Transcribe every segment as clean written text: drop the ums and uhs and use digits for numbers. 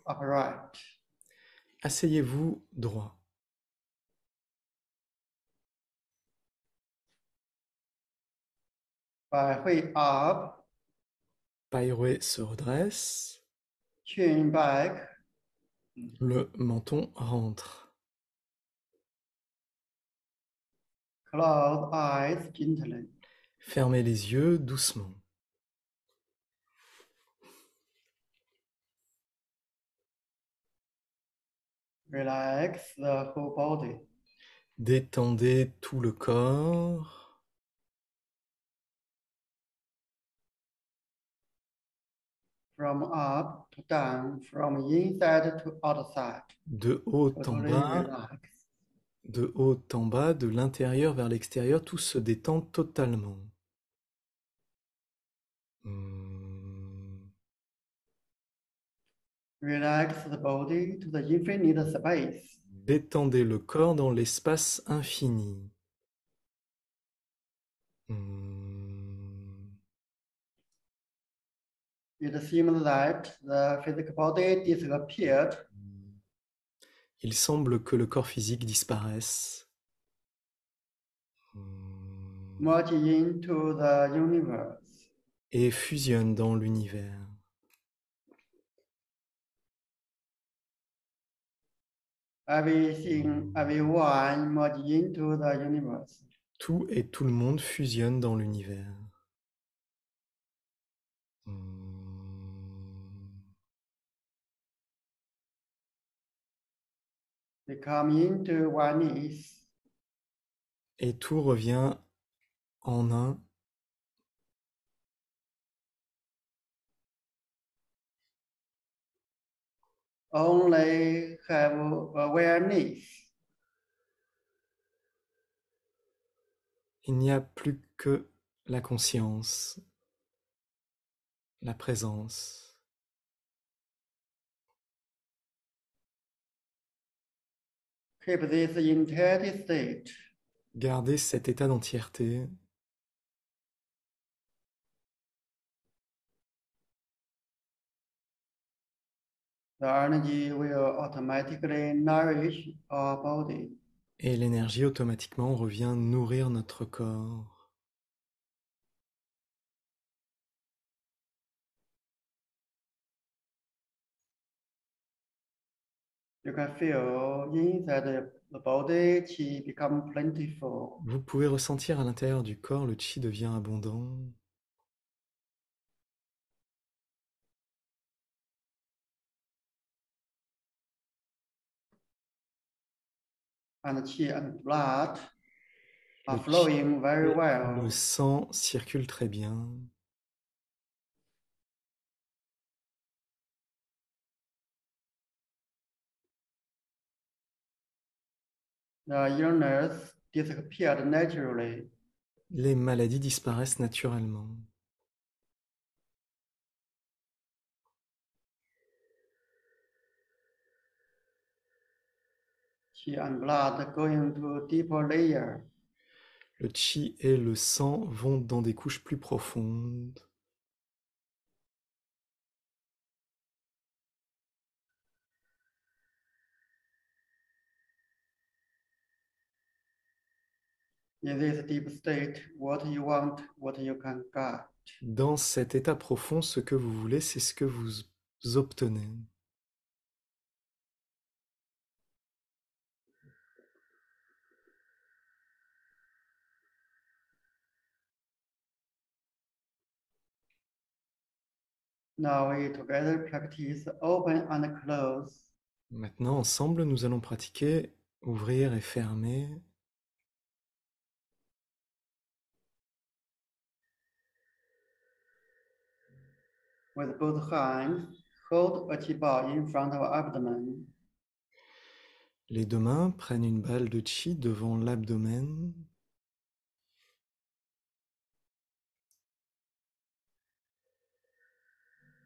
upright. Asseyez-vous droit. 百会 up, Pairway se redresse. chin back, Le menton rentre. close eyes gently. Fermez les yeux doucement. Relax the whole body. Détendez tout le corps. From up to down, from inside to outside. De haut en Totally bas, relax. de haut en bas, de l'intérieur vers l'extérieur, tout se détend totalement. Relax the body to the infinite space. Détendez le corps dans l'espace infini. It seems that the physical body disappeared, Il semble que le corps physique disparaisse merge into the universe. et fusionne dans l'univers. Everything, everyone merge into the universe. Tout et tout le monde fusionne dans l'univers. They come into oneness. Et tout revient en un. Only have awareness. Il n'y a plus que la conscience, la présence. Keep this entirety state. Gardez cet état d'entièreté. The energy will automatically nourish our body. Et l'énergie automatiquement revient nourrir notre corps. You can feel inside the body chi become plentiful. Vous pouvez ressentir à l'intérieur du corps, le chi devient abondant. And chi and blood are Le chi flowing very et well. le sang circulent très bien. The illness disappeared naturally. Les maladies disparaissent naturellement. Chi and blood going to deeper layer. Le chi et le sang vont dans des couches plus profondes. In this deep state, what you want, what you can get. Dans cet état profond, ce que vous voulez, c'est ce que vous obtenez. Now we together practice open and close. Maintenant, ensemble, nous allons pratiquer ouvrir et fermer. With both hands, hold a chi ball in front of abdomen. Les deux mains prennent une balle de chi devant l'abdomen.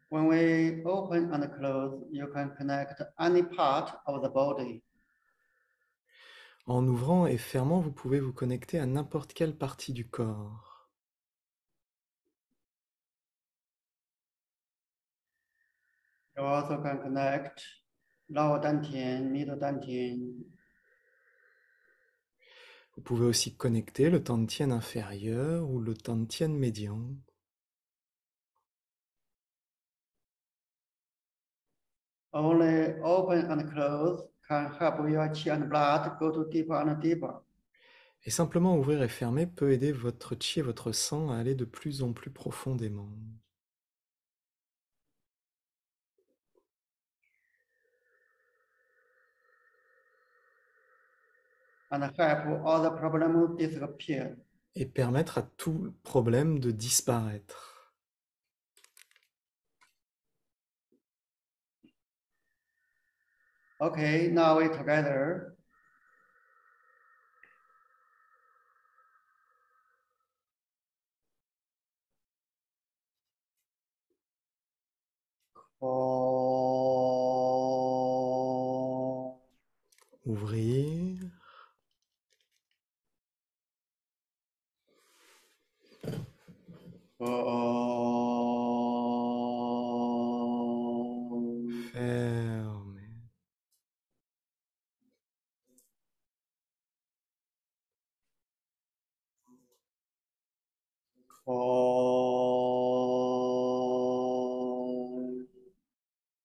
When we open and close, you can connect any part of the body. En ouvrant et fermant, vous pouvez vous connecter à n'importe quelle partie du corps. You also can connect lower dantian, middle dantian. Vous pouvez aussi connecter le tantien inférieur ou le tantien médian. Only open and close can help your qi and blood go to deeper and deeper. Et simplement ouvrir et fermer peut aider votre chi et votre sang à aller de plus en plus profondément. And help all the problems disappear. Et permettre à tout problème de disparaître. Okay, now we together. Oh. Ouvrir. Oh. Fermer. Oh.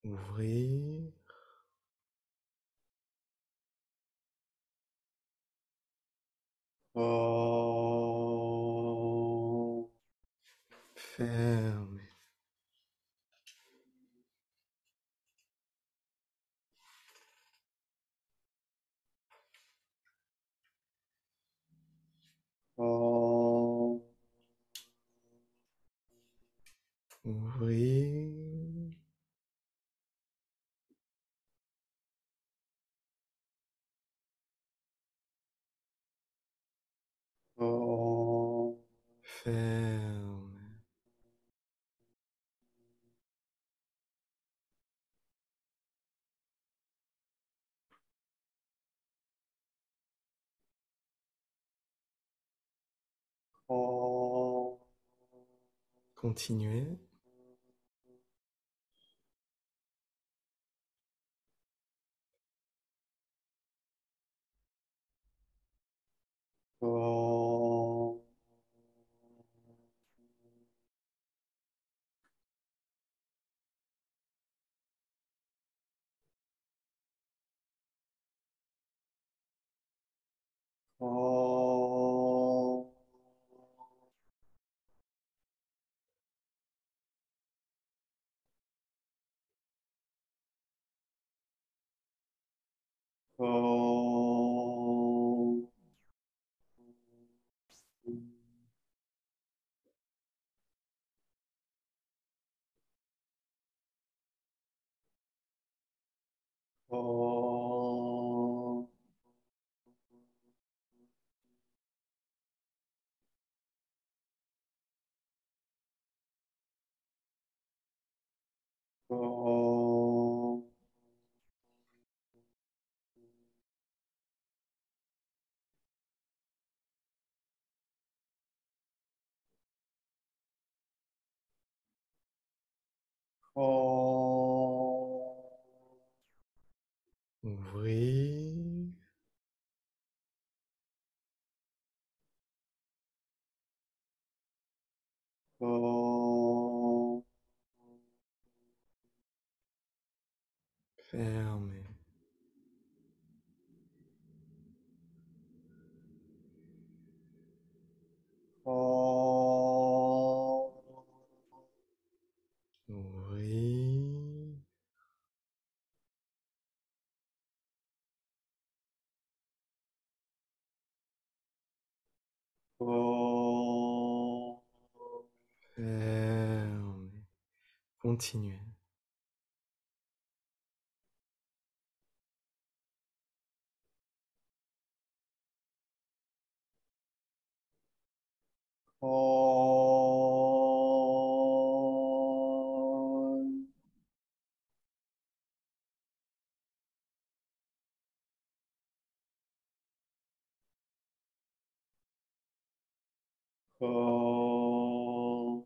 Ouvrir. Oh. Fermer. Oh. Ouvrir. Oh. Fermer. Oh. Continuez. Oh. Oh. Oh. Oh. Oh. Oh. Ouvrir. Oh. Fermer. Oh. Ouvrir. Oh. Fermer. Continuez. Oh. Oh.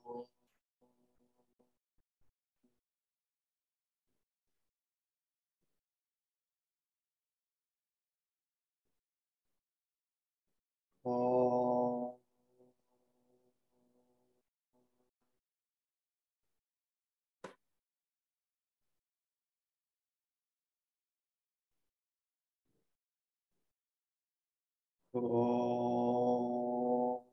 Oh.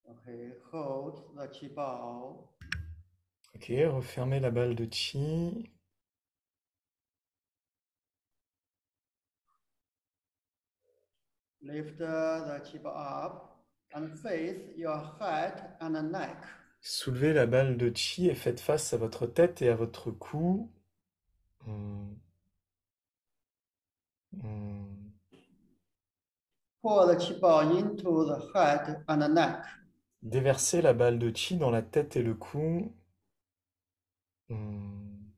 Okay, hold the chi bao. Ok, refermez la balle de chi. Lift the chi bao up and face your head and neck. Soulevez la balle de chi et faites face à votre tête et à votre cou. Hmm. Hmm. Pour the chi bao into the head and neck. Déversez la balle de chi dans la tête et le cou. Hmm.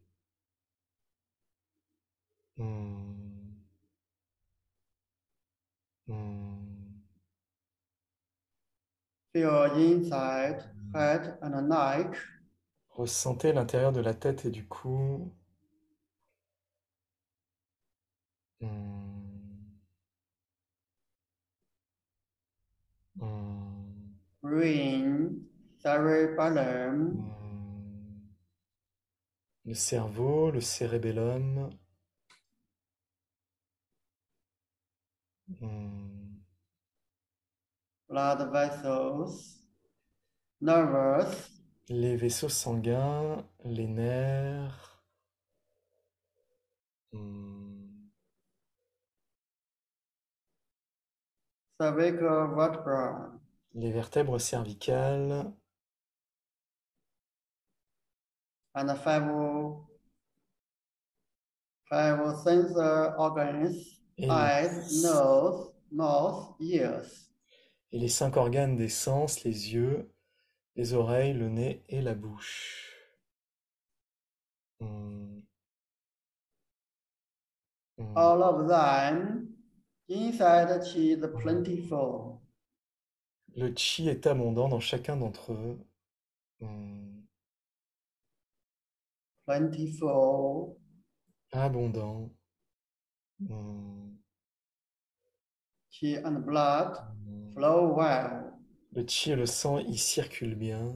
Hmm. Hmm. Feel inside head and neck. Ressentez l'intérieur de la tête et du cou. Hmm. Hmm. Brain, cerebellum. Hmm. Le cerveau, le cérébellum. Hmm. Blood vessels, nervous, Les vaisseaux sanguins, les nerfs. Hmm. cervical vertebra, Les vertèbres cervicales and five sensor organs, et eyes, nose, mouth, ears. et les 5 organes des sens, les yeux, les oreilles, le nez et la bouche. Hmm. Hmm. All of them inside chi is plentiful. Le chi est abondant dans chacun d'entre eux. Hmm. Plentiful. Abondant. Hmm. Chi and blood Hmm. flow well. Le chi et le sang y circulent bien.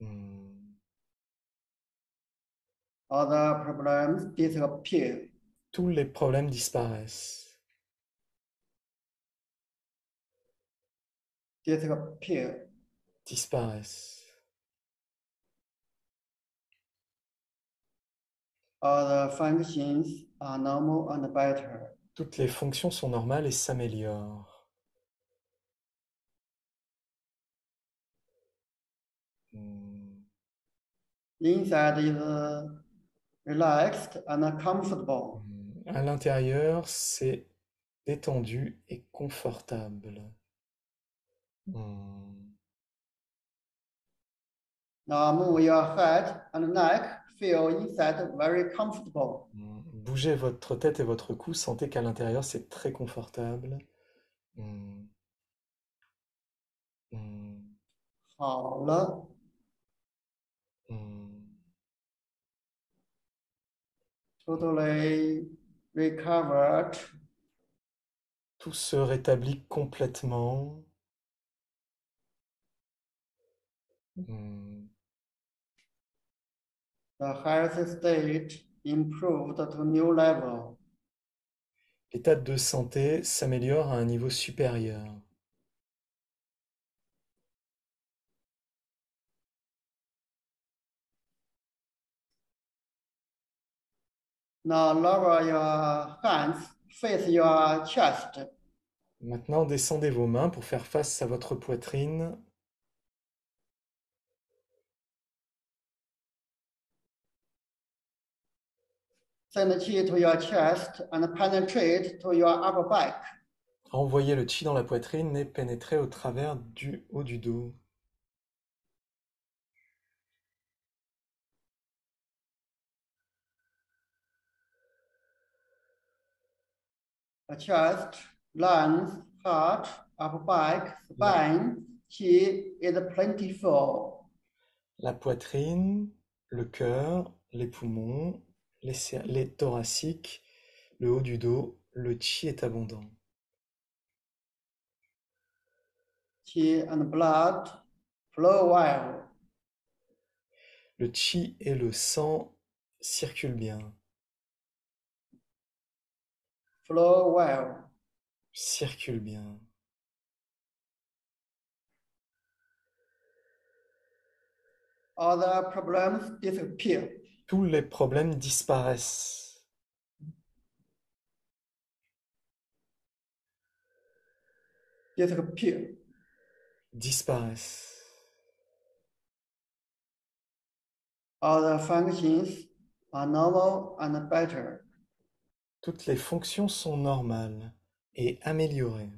Hmm. Other problems disappear. Tous les problèmes disparaissent. Disappear. Disparaissent. Other functions are normal and better. Toutes les fonctions sont normales et s'améliorent. Hmm. Inside is relaxed and comfortable. À l'intérieur, c'est détendu et confortable. Hmm. Now move your head and neck. Feel inside very comfortable. Bougez votre tête et votre cou, sentez qu'à l'intérieur, c'est très confortable. Hmm. Hmm. 好了 Hmm. totally recovered. Tout se rétablit complètement. Hmm. The health state improved to new level. L'état de santé s'améliore à un niveau supérieur. Now lower your hands, face your chest. Maintenant, descendez vos mains pour faire face à votre poitrine. Send chi to your chest and penetrate to your upper back. Envoyez le chi dans la poitrine et pénétrez au travers du haut du dos. The chest, lungs, heart, upper back, La, spine, chi is plentiful. la poitrine, le cœur, les poumons, les thoraciques, le haut du dos, le chi est abondant. Chi and blood flow well. Le qi et le sang circulent bien, flow well. circulent bien. Other problems disappear. Tous les problèmes disparaissent, Disappear. disparaissent. Other functions are normal and better. Toutes les fonctions sont normales et améliorées.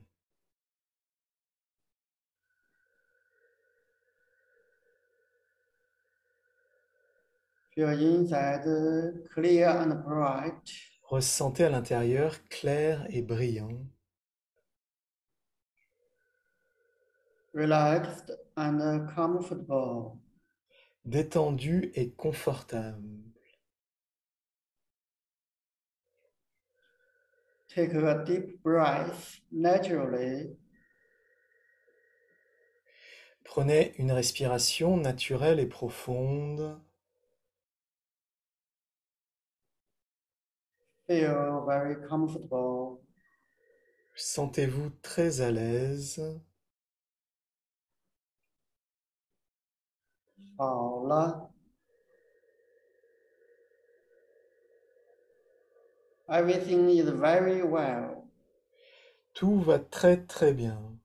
Feel inside clear and bright. Ressentez à l'intérieur clair et brillant, Relaxed and comfortable. détendu et confortable. Take a deep breath naturally. Prenez une respiration naturelle et profonde. Feel very comfortable. Sentez-vous très à l'aise. 好了。Everything is very well. Tout va très très bien.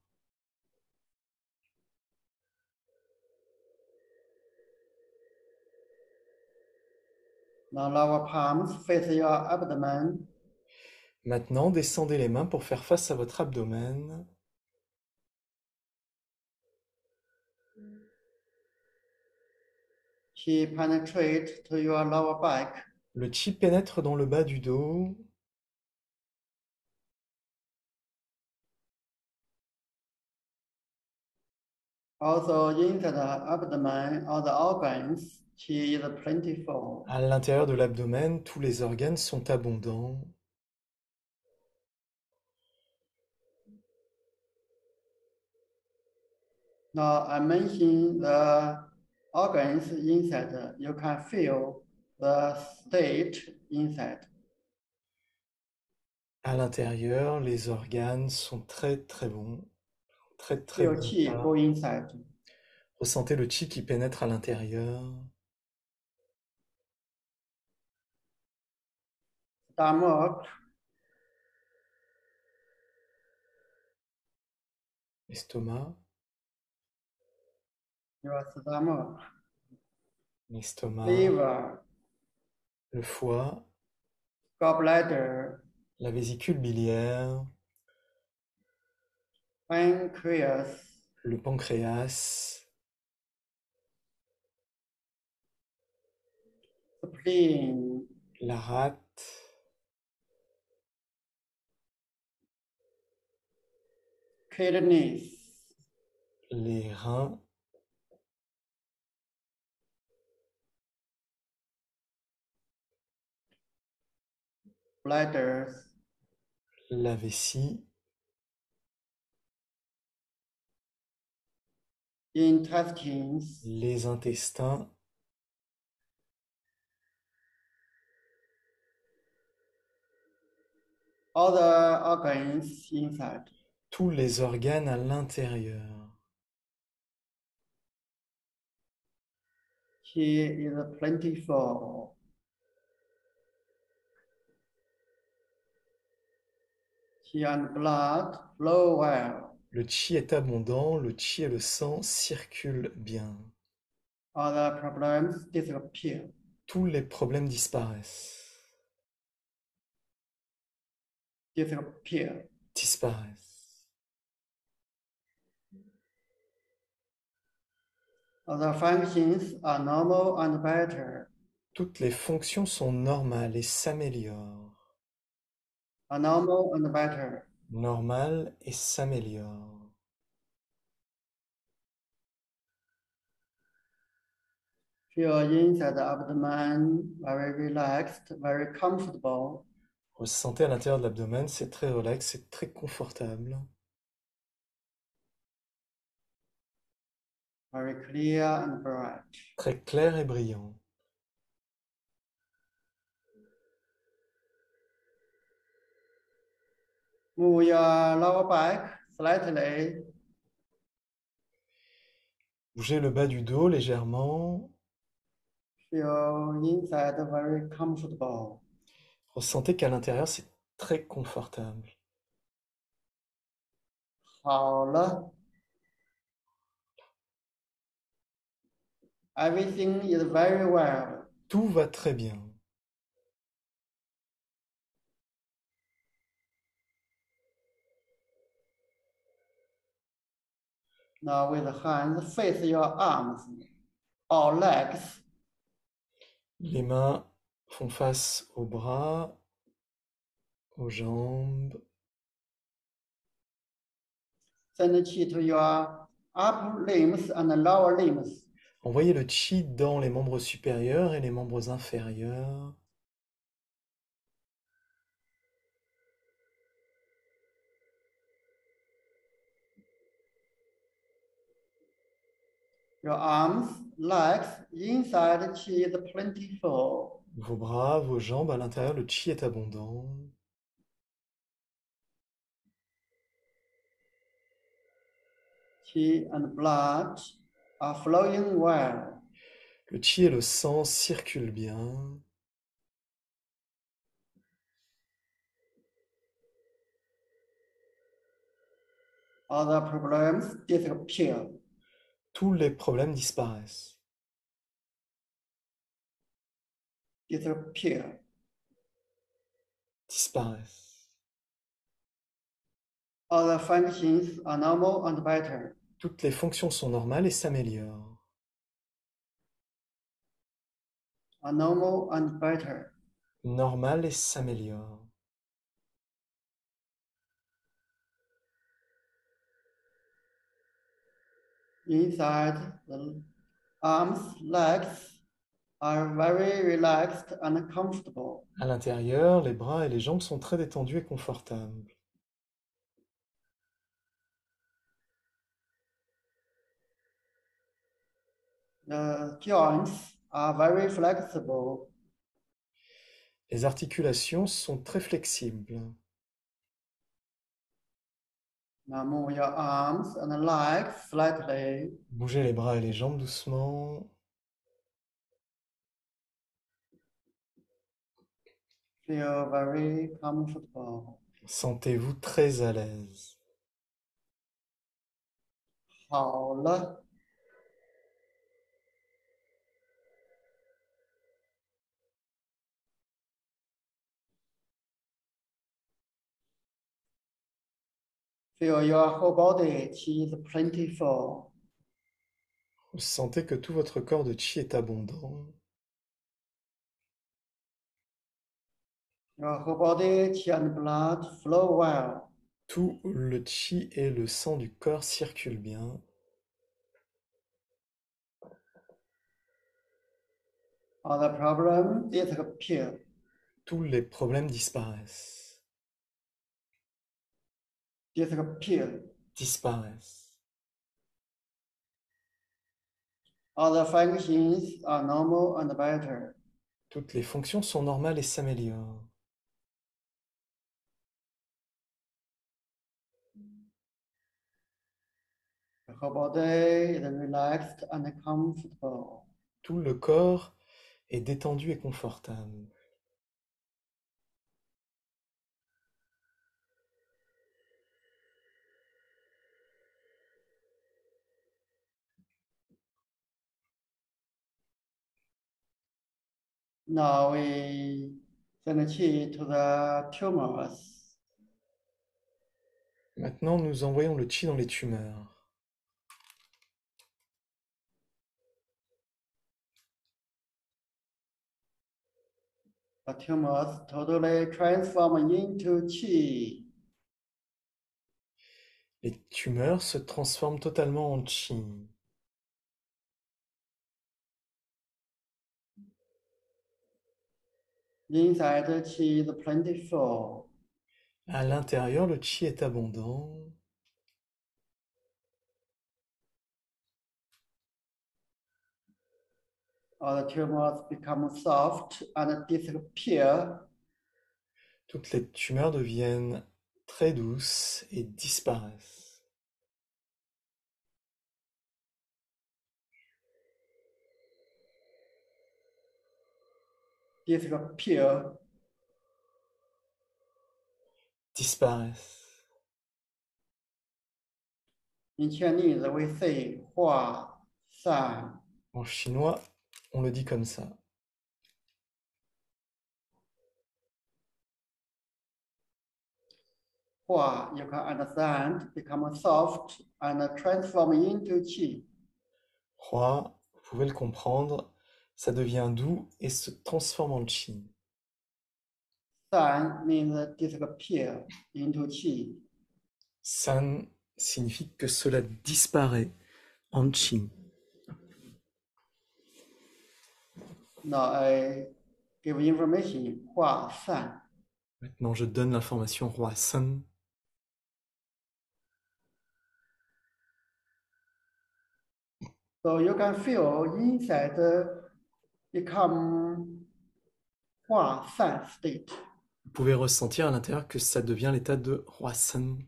Now lower palms face your abdomen. Maintenant, descendez les mains pour faire face à votre abdomen. He penetrate to your lower back. Le chi pénètre dans le bas du dos. Also inside the abdomen, all the organs, he is plentiful. À l'intérieur de l'abdomen, tous les organes sont abondants. Now I mention the organs inside. You can feel the state inside. À l'intérieur, les organes sont très très bons, très très Feel bon qi état. go inside. Ressentez le chi qui pénètre à l'intérieur. Stomach, Estomac, your stomach. l'estomac, Liver, le foie, gallbladder, la vésicule biliaire, pancreas, le pancréas, spleen, la rate, kidneys, les reins, bladders, la vessie, intestines, les intestins, other organs inside. tous les organes à l'intérieur. He is plentiful. Qi and blood flow well. Le chi est abondant, le chi et le sang circulent bien. Other problems disappear. Tous les problèmes disparaissent. Disappear. Disparaissent. Other functions are normal and better. Toutes les fonctions sont normales et s'améliorent. Are normal and better. Normales et s'améliorent. Feel inside the abdomen, very relaxed, very comfortable. Ressentez à l'intérieur de l'abdomen, c'est très relax, c'est très confortable. very clear and bright. très clair et brillant. Move your lower back slightly. Bougez le bas du dos légèrement. Feel inside very comfortable. Ressentez qu'à l'intérieur, c'est très confortable. 好了 Everything is very well. Tout va très bien. Now with the hands, face your arms or legs. Les mains font face aux bras, aux jambes. Send the chi to your upper limbs and lower limbs. Envoyez le chi dans les membres supérieurs et les membres inférieurs. Your arms, legs, inside chi is plentiful. Vos bras, vos jambes, à l'intérieur, le chi est abondant. Chi and blood are flowing well. Le chi et le sang circulent bien. Other problems disappear. Tous les problèmes disparaissent. Disappear. Disparaissent. Other functions are normal and better. Toutes les fonctions sont normales et s'améliorent. Are normal and better. Normales et s'améliorent. Inside the arms, legs are very relaxed and comfortable. À l'intérieur, les bras et les jambes sont très détendus et confortables. The joints are very flexible. Les articulations sont très flexibles. Now move your arms and legs slightly. Bougez les bras et les jambes doucement. Feel very comfortable. Sentez-vous très à l'aise. 好了 Feel your whole body chi is plentiful. Vous sentez que tout votre corps de chi est abondant. Your whole body chi and blood flow well. Tout le chi et le sang du corps circulent bien. Other problems disappear. Tous les problèmes disparaissent. Disappear. Disparaissent. Other functions are normal and better. Toutes les fonctions sont normales et s'améliorent. The whole body is relaxed and comfortable. Tout le corps est détendu et confortable. Now we send the chi to the tumors. Maintenant, nous envoyons le chi dans les tumeurs. The tumors totally transform into chi. Les tumeurs se transforment totalement en chi. Inside the chi is plentiful. À l'intérieur, le chi est abondant. All the tumors become soft and disappear. Toutes les tumeurs deviennent très douces et disparaissent. Disappear. Disparaissent. In Chinese, we say 化散. En chinois, on le dit comme ça. Hua, you can understand, become soft and transform into qi. Hua, vous pouvez le comprendre, ça devient doux et se transforme en qi. San means disappear into qi. San signifie que cela disparaît en qi. Now I give information, 化散. Maintenant, je donne l'information Hua San. So you can feel inside become 化散 state. Vous pouvez ressentir à l'intérieur que ça devient l'état de Hua San.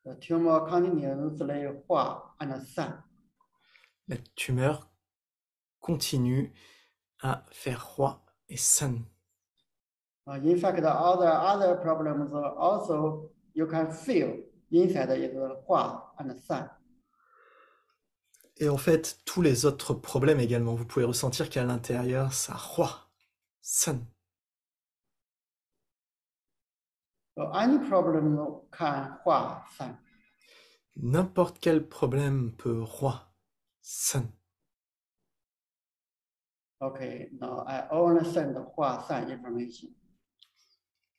The tumor continuously 化 and san. La tumeur continue à faire Hua et San. In fact, other problems also you can feel inside is 化 and san. Et en fait, tous les autres problèmes également, vous pouvez ressentir qu'à l'intérieur, ça Hua, San. So any problem can 化 san. N'importe quel problème peut Hua, San. Okay, now I only send the 化散 information.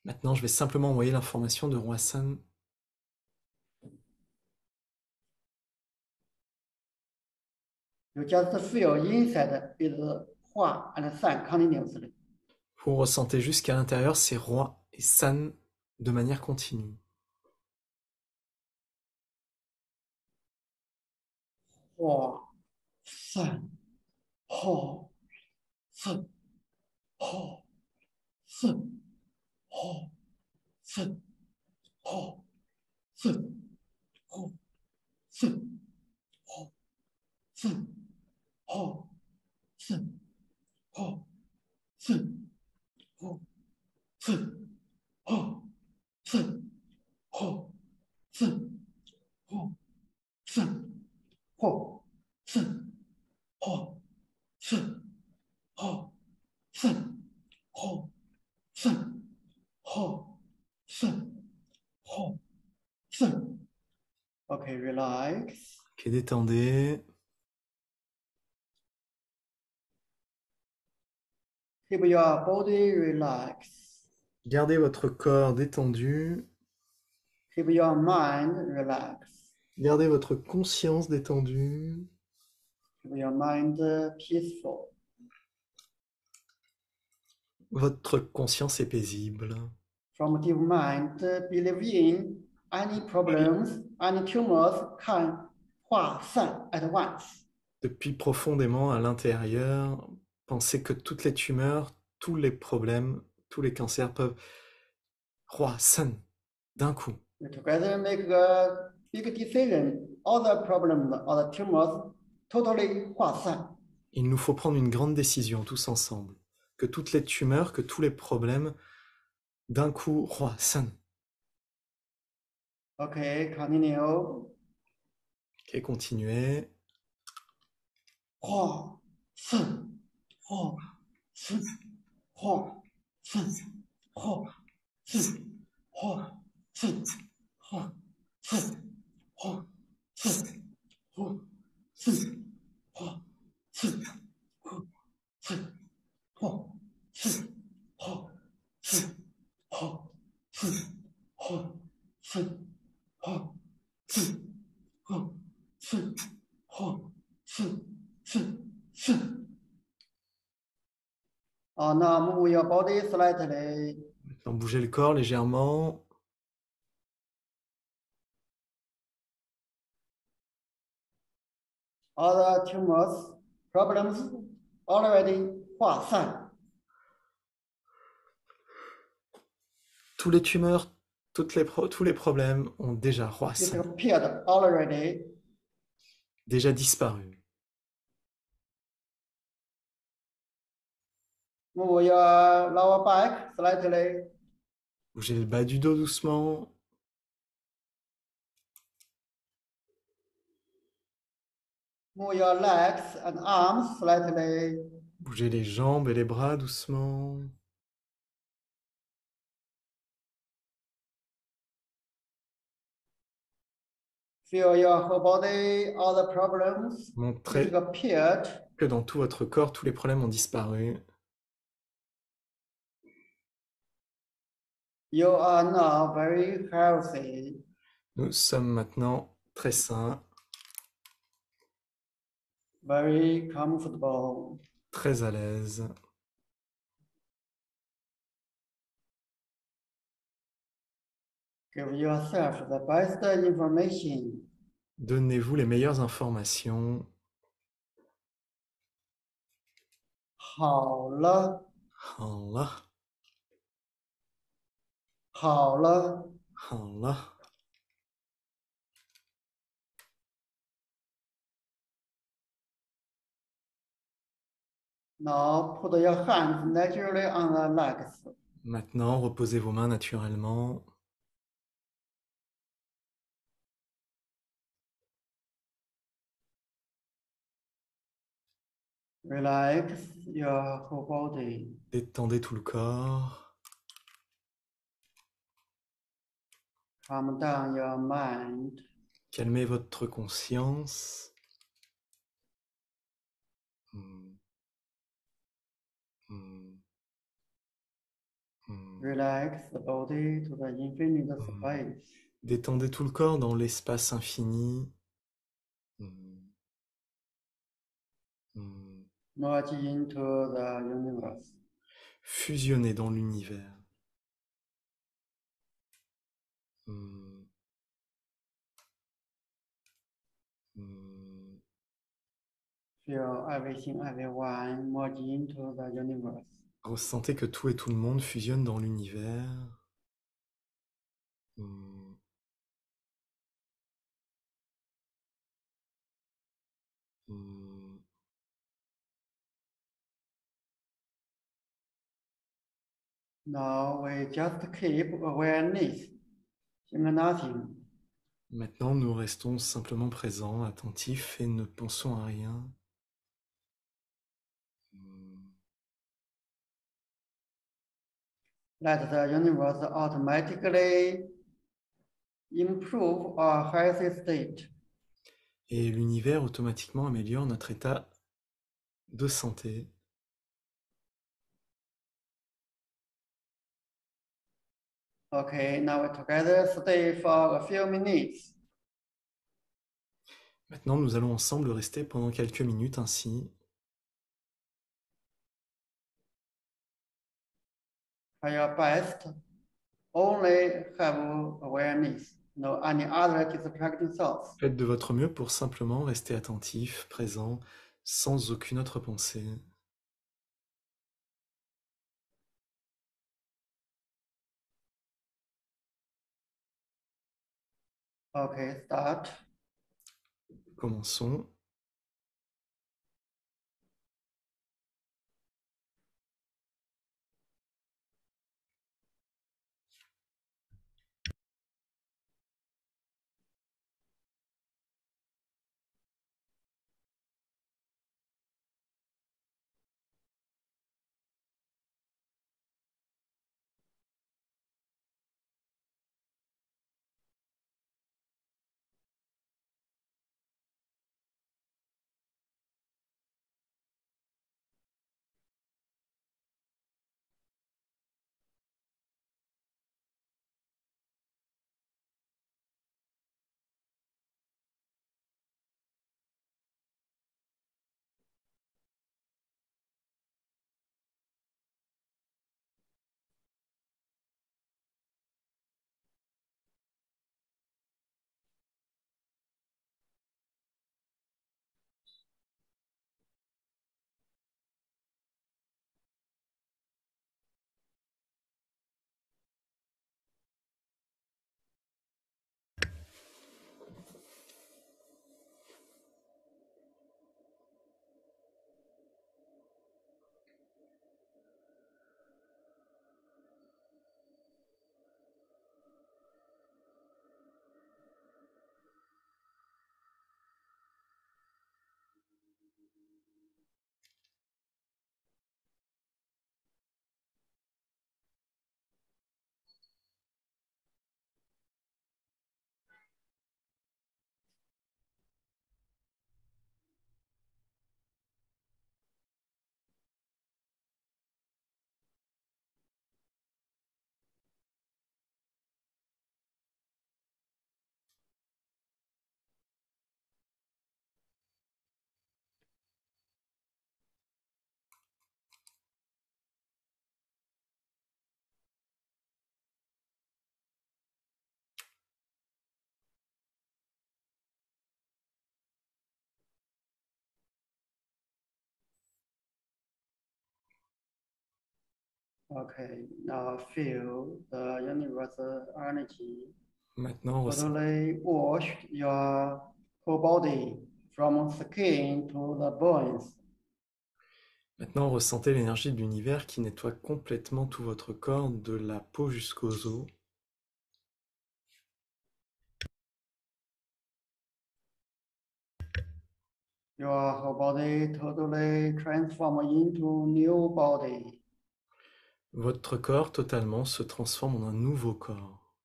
Maintenant, je vais simplement envoyer l'information de Hua San. You just feel inside is 化 and san continuously. Vous ressentez jusqu'à l'intérieur, c'est Hua et San de manière continue. 化散 化散 化散 化散 化散 化散 化散 化散 化散 化散 化散 化散 化散 化散 化散 化散 化散 化散 化散. Okay, relax. Ok, détendez. Keep your body relaxed. Gardez votre corps détendu. Keep your mind relaxed. Gardez votre conscience détendue. Keep your mind peaceful. Votre conscience est paisible. From deep mind, believe in any problems, any tumors can 化散 at once. Depuis profondément à l'intérieur, pensez que toutes les tumeurs, tous les problèmes, tous les cancers peuvent Hua San d'un coup. You together make a big decision. All the problems, all the tumors, totally 化散. Il nous faut prendre une grande décision tous ensemble. Que toutes les tumeurs, que tous les problèmes, d'un coup, Hua San. Okay, continue. Ok, continuez. 化散 化散 化散 化散 化散 化散 化散 化散 化散 化散 化散 化散 化散 化散 化散 化散 化散 now move your body slightly. Maintenant, bougez le corps légèrement. other tumors problems already 化散. Tous les tumeurs, tous les problèmes ont déjà Disappeared already. déjà disparu. Move your lower back slightly. Bougez le bas du dos doucement. Move your legs and arms slightly. Bougez les jambes et les bras doucement. Feel your whole body, all the problems Montrez disappeared. que dans tout votre corps, tous les problèmes ont disparu. You are now very healthy. Nous sommes maintenant très sains, Very comfortable. très à l'aise. Give yourself the best information. Donnez-vous les meilleures informations. 好了，好了，好了。好了。Now put your hands naturally on the legs. Maintenant, reposez vos mains naturellement. Relax your whole body. Détendez tout le corps. Calm down your mind. Calmez votre conscience. Hmm. Hmm. Hmm. Relax the body to the infinite space. Détendez tout le corps dans l'espace infini. Hmm. Hmm. Merge into the universe. Fusionnez dans l'univers. Hmm. Hmm. Feel everything, everyone merge into the universe. Ressentez que tout et tout le monde fusionnent dans l'univers. Hmm. Hmm. Now we just keep awareness. Nothing. Maintenant, nous restons simplement présents, attentifs et ne pensons à rien. Hmm. Let the universe automatically improve our healthy state. Et l'univers automatiquement améliore notre état de santé. Okay, now we together stay for a few minutes. Maintenant, nous allons ensemble rester pendant quelques minutes ainsi. Try your best. Only have awareness. No any other distracting thoughts. Faites de votre mieux pour simplement rester attentif, présent, sans aucune autre pensée. Okay, start. Commençons. Okay, now feel the universal energy Maintenant, totally wash your whole body from skin to the bones. maintenant, ressentez l'énergie de l'univers qui nettoie complètement tout votre corps, de la peau jusqu'aux os. Your whole body totally transform into new body. Votre corps totalement se transforme en un nouveau corps.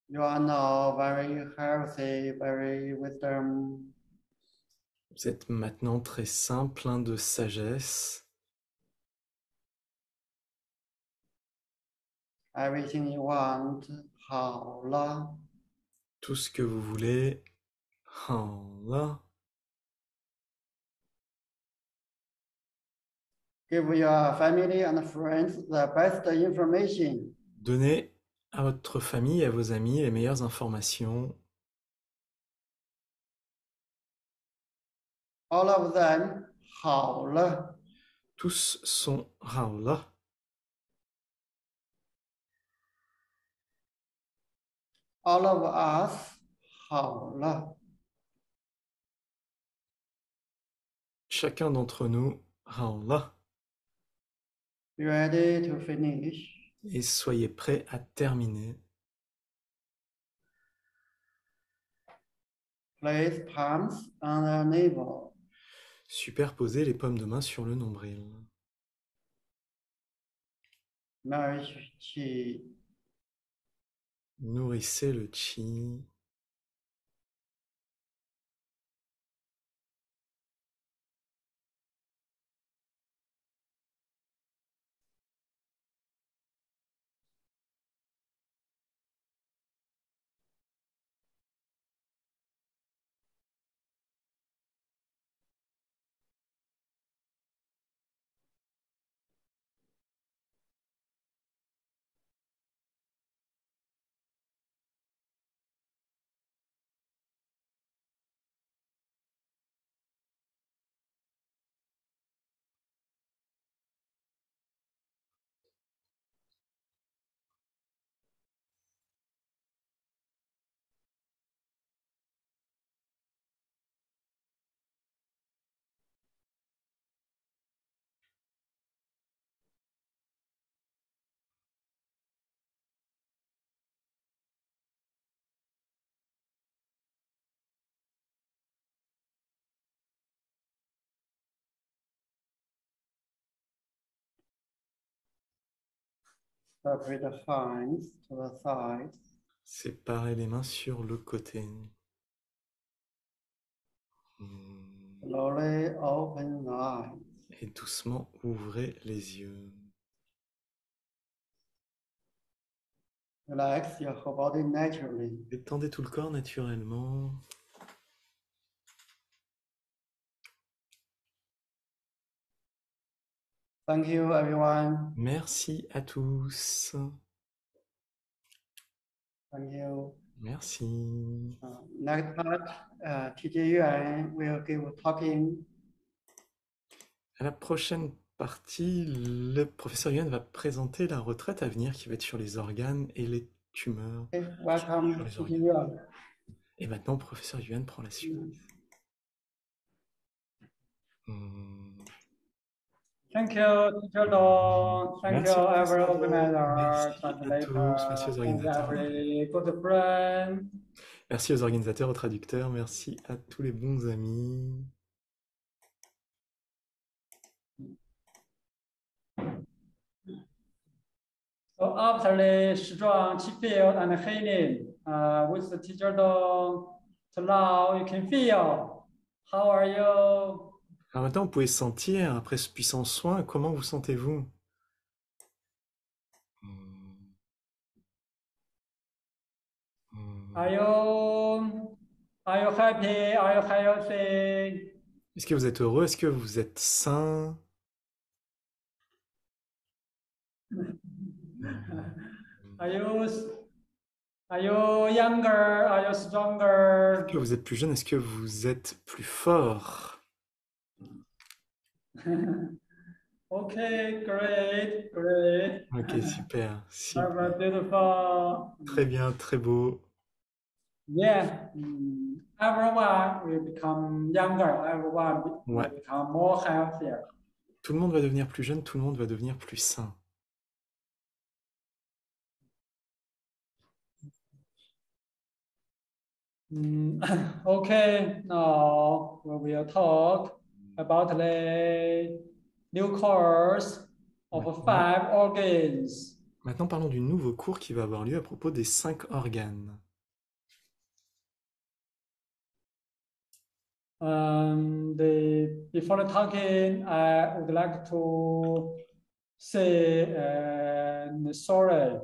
You are now very healthy, very wisdom. Vous êtes maintenant très sain, plein de sagesse. Everything you want, 好了. Tout ce que vous voulez. Allah. Give your family and friends the best information. Donnez à votre famille et à vos amis les meilleures informations. All of them, 好了. Tous sont Allah. All of us, 好了. Chacun d'entre nous, Allah. Be ready to finish. Et soyez prêts à terminer. Place palms on the navel. Superposez les paumes de main sur le nombril. Nourish chi. Nourrissez le chi. Separate the hands to the sides. Séparez les mains sur le côté. Slowly open the eyes. Et doucement ouvrez les yeux. Relax your whole body naturally. Détendez tout le corps naturellement. Thank you, everyone. Merci à tous. Thank you. Merci. Next part, Teacher Yuan will give talking. À la prochaine partie, le professeur Yuan va présenter la retraite à venir qui va être sur les organes et les tumeurs. Okay, welcome, Sur les Teacher organes. Yuan. Et maintenant, le professeur Yuan prend la suite. Thank you, Teacher Dong. Thank Merci, you, every professeur Dong. organizer, Merci à tous, translator, merci aux and organisateurs. every good friend. Merci aux organisateurs, aux traducteurs, merci à tous les bons amis. So after the strong chi field and healing with the Teacher Dong, so now you can feel. How are you? Alors maintenant, vous pouvez sentir, après ce puissant soin, comment vous sentez-vous? Are you happy? Are you healthy? Est-ce que vous êtes heureux? Est-ce que vous êtes sain? Are you younger? Are you stronger? Est-ce que vous êtes plus jeune? Est-ce que vous êtes plus fort? Okay, great, great. Ok, super, Have super. a beautiful. Très bien, très beau. Yeah, everyone will become younger. Everyone will Ouais, become more healthier. tout le monde va devenir plus jeune, tout le monde va devenir plus sain. Okay, now we will talk about the new course of Maintenant, 5 organs. maintenant, parlons du nouveau cours qui va avoir lieu à propos des 5 organes. Before talking, I would like to say sorry.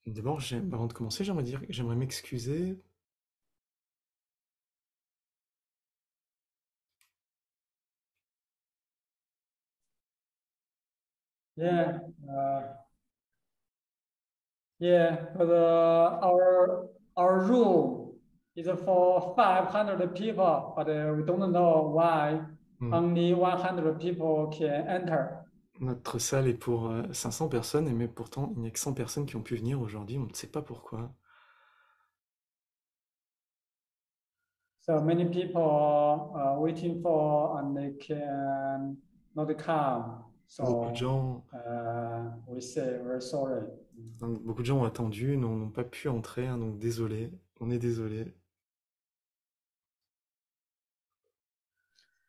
D'abord, avant de commencer, j'aimerais m'excuser. Yeah, uh, yeah, but our room is for 500 people, but we don't know why Hmm. only 100 people can enter. Notre salle est pour 500 personnes, mais pourtant, il n'y a que 100 personnes qui ont pu venir aujourd'hui. On ne sait pas pourquoi. So many people are waiting for and they can not come. Beaucoup de So gens, we say we're sorry. beaucoup de gens ont attendu, n'ont pas pu entrer, hein, donc désolé. On est désolé.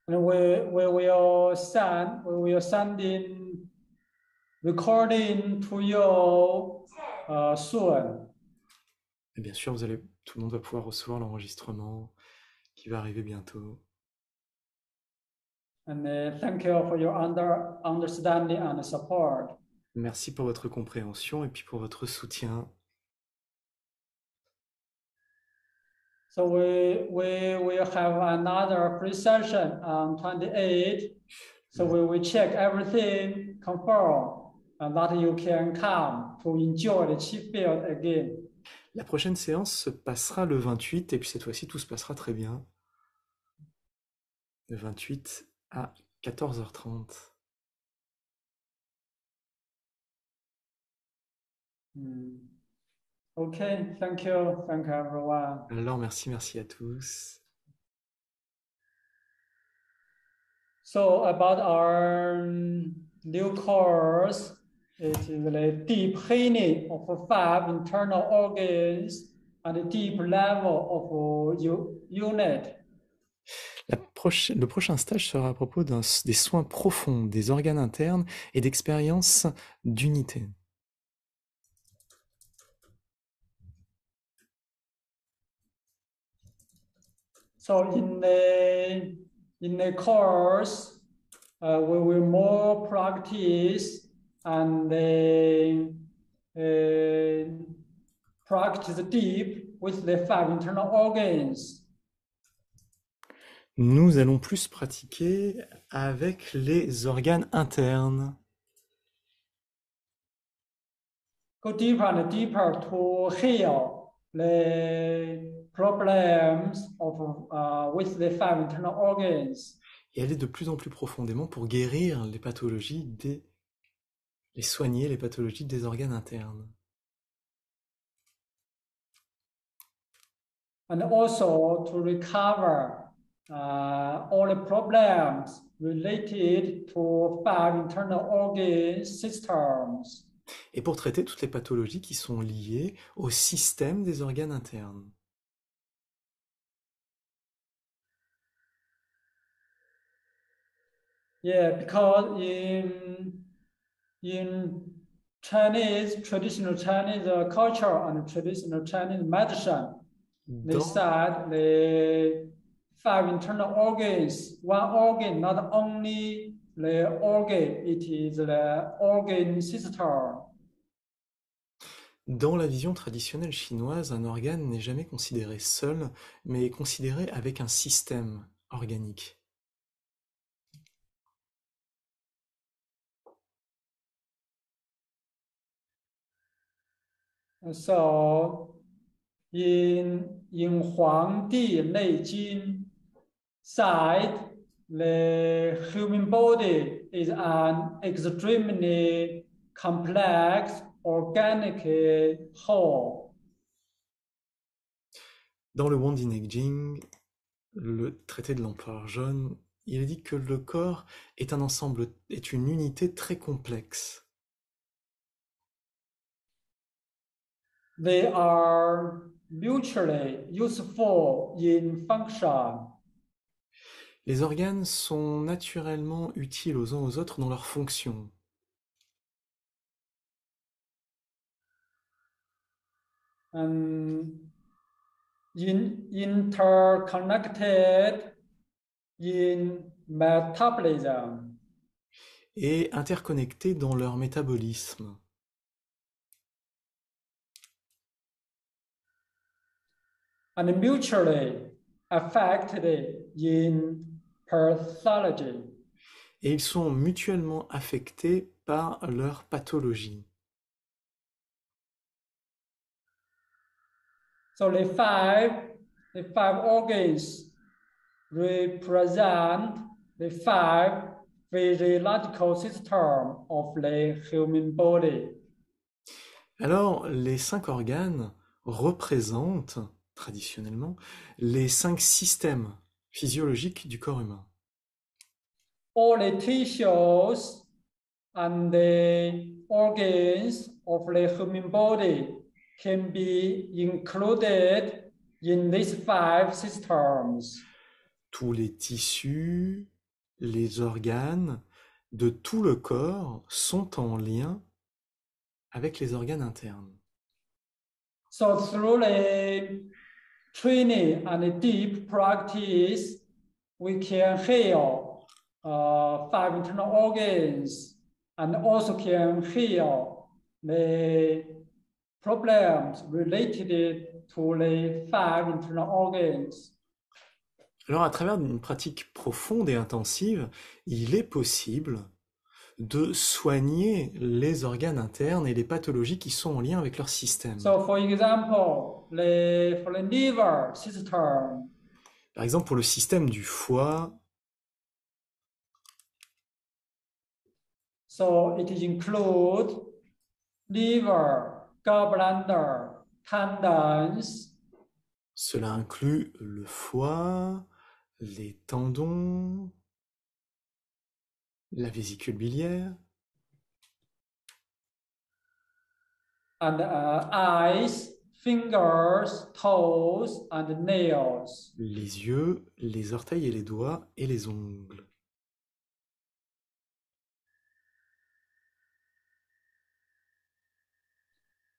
And we will send in recording to you soon. Et bien sûr, tout le monde va pouvoir recevoir l'enregistrement qui va arriver bientôt. And thank you for your understanding and support. Merci pour votre compréhension et puis pour votre soutien. So we will have another pre-session on 28. So we will check everything, confirm that you can come to enjoy the chip field again. La prochaine séance se passera le 28 et puis cette fois-ci, tout se passera très bien. Le 28 à 14h30. Okay, thank you everyone. Alors, merci à tous. So about our new course, it is the deep healing of 5 internal organs and a deep level of unit. Le prochain stage sera à propos des soins profonds des organes internes et d'expériences d'unité. So in the course, we will more practice and practice deep with the 5 internal organs. Nous allons plus pratiquer avec les organes internes. Go deeper and deeper to heal the problems of with the 5 internal organs. Et aller de plus en plus profondément pour guérir les soigner, les pathologies des organes internes. And also to recover all the problems related to 5 internal organ systems. Et pour traiter toutes les pathologies qui sont liées au système des organes internes. Yeah, because in Chinese traditional Chinese culture and traditional Chinese medicine, they Dans, said the 5 internal organs, one organ, not only the organ, it is the organ system. dans la vision traditionnelle chinoise, un organe n'est jamais considéré seul, mais est considéré avec un système organique. So in 黄帝内经 side the human body is an extremely complex organic whole. Dans le Wanding Jing, le traité de l'empereur jaune, il est dit que le corps est un ensemble, est une unité très complexe. They are mutually useful in function. Les organes sont naturellement utiles aux uns aux autres dans leurs fonctions. And interconnected in metabolism. Et interconnectés dans leur métabolisme. And mutually affected in pathology. Et ils sont mutuellement affectés par leur pathologie. So the five organs represent the five physiological systems of the human body. Alors, les 5 organes représentent, traditionnellement, les 5 systèmes physiologiques du corps humain. All the tissues and the organs of the human body can be included in these five systems. Tous les tissus, les organes de tout le corps sont en lien avec les organes internes. So through the training and the deep practice, we can heal five internal organs and also can heal the problems related to the five internal organs. Alors, à travers une pratique profonde et intensive, il est possible de soigner les organes internes et les pathologies qui sont en lien avec leur système. So for example, for the liver system, Par exemple, pour le système du foie, so it includes liver, gallbladder, tendons, cela inclut le foie, les tendons, la vésicule biliaire, and eyes, fingers, toes, and nails. les yeux, les orteils et les doigts et les ongles.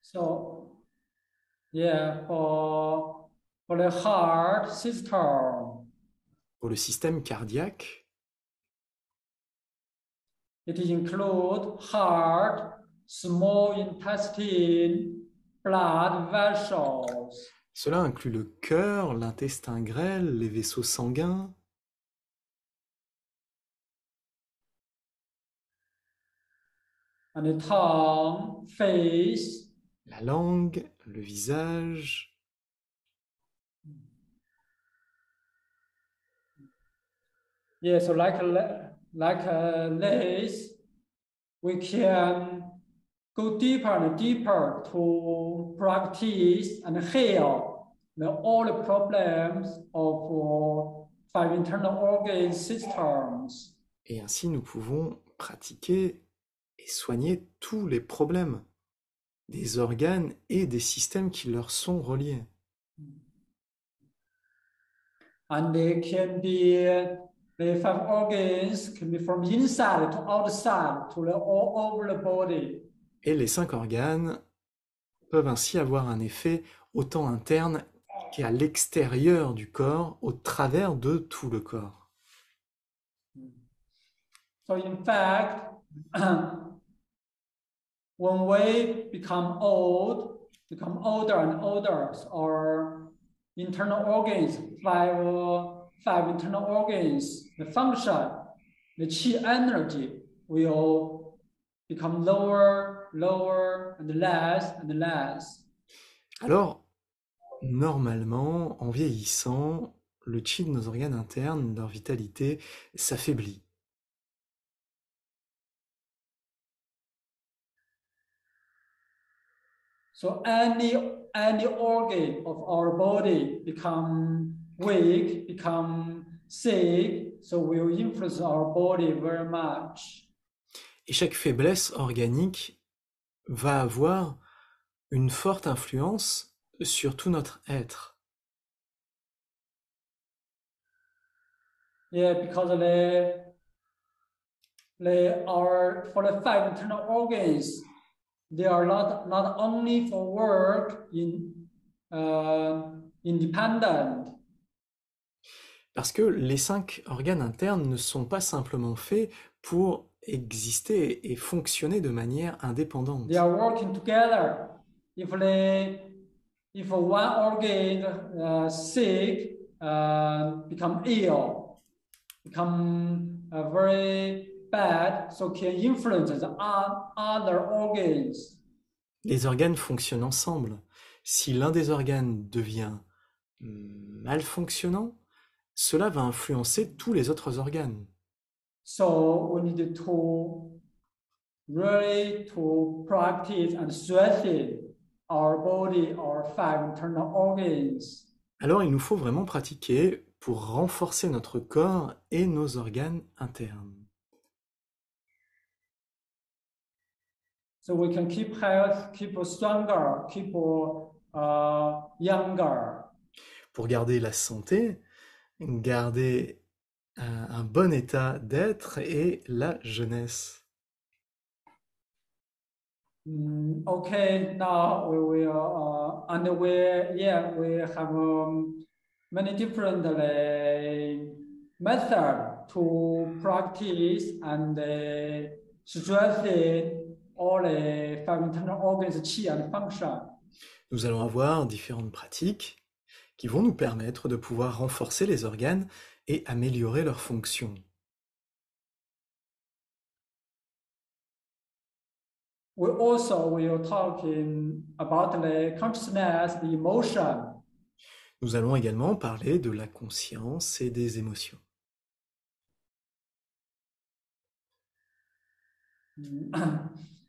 So, yeah, for the heart system, Pour le système cardiaque, it includes heart, small intestine, blood vessels. cela inclut le cœur, l'intestin grêle, les vaisseaux sanguins, And the tongue, face, la langue, le visage. yeah, so like this, we can go deeper and deeper to practice and heal all the problems of five internal organ systems. Et ainsi, nous pouvons pratiquer et soigner tous les problèmes des organes et des systèmes qui leur sont reliés. And they can be, the five organs can be from inside to outside to all over the body. Et les 5 organes peuvent ainsi avoir un effet autant interne qu'à l'extérieur du corps, au travers de tout le corps. So in fact, when we become older and older, our internal organs, five internal organs, the function, the chi energy will become lower and less. Alors, normalement, en vieillissant, le chi de nos organes internes, leur vitalité s'affaiblit. So any organ of our body become weak, become sick, so will influence our body very much. Et chaque faiblesse organique va avoir une forte influence sur tout notre être. Yeah, because for the five internal organs, they are not only for work independent. Parce que les 5 organes internes ne sont pas simplement faits pour exister et fonctionner de manière indépendante. They are working together. If one organ sick, become ill, become very bad, so can influence the other organs. Les organes fonctionnent ensemble. Si l'un des organes devient mal fonctionnant, cela va influencer tous les autres organes. So we need to really to practice and strengthen our body, our five internal organs. Alors il nous faut vraiment pratiquer pour renforcer notre corps et nos organes internes. So we can keep health, keep stronger, keep younger. Pour garder la santé, garder un bon état d'être et la jeunesse. Okay, now we will underway. Yeah, we have many different methods to practice and strengthen all the five internal organs, chi and function. Nous allons avoir différentes pratiques qui vont nous permettre de pouvoir renforcer les organes et améliorer leur fonction. We also will talk about the consciousness, the emotion. Nous allons également parler de la conscience et des émotions.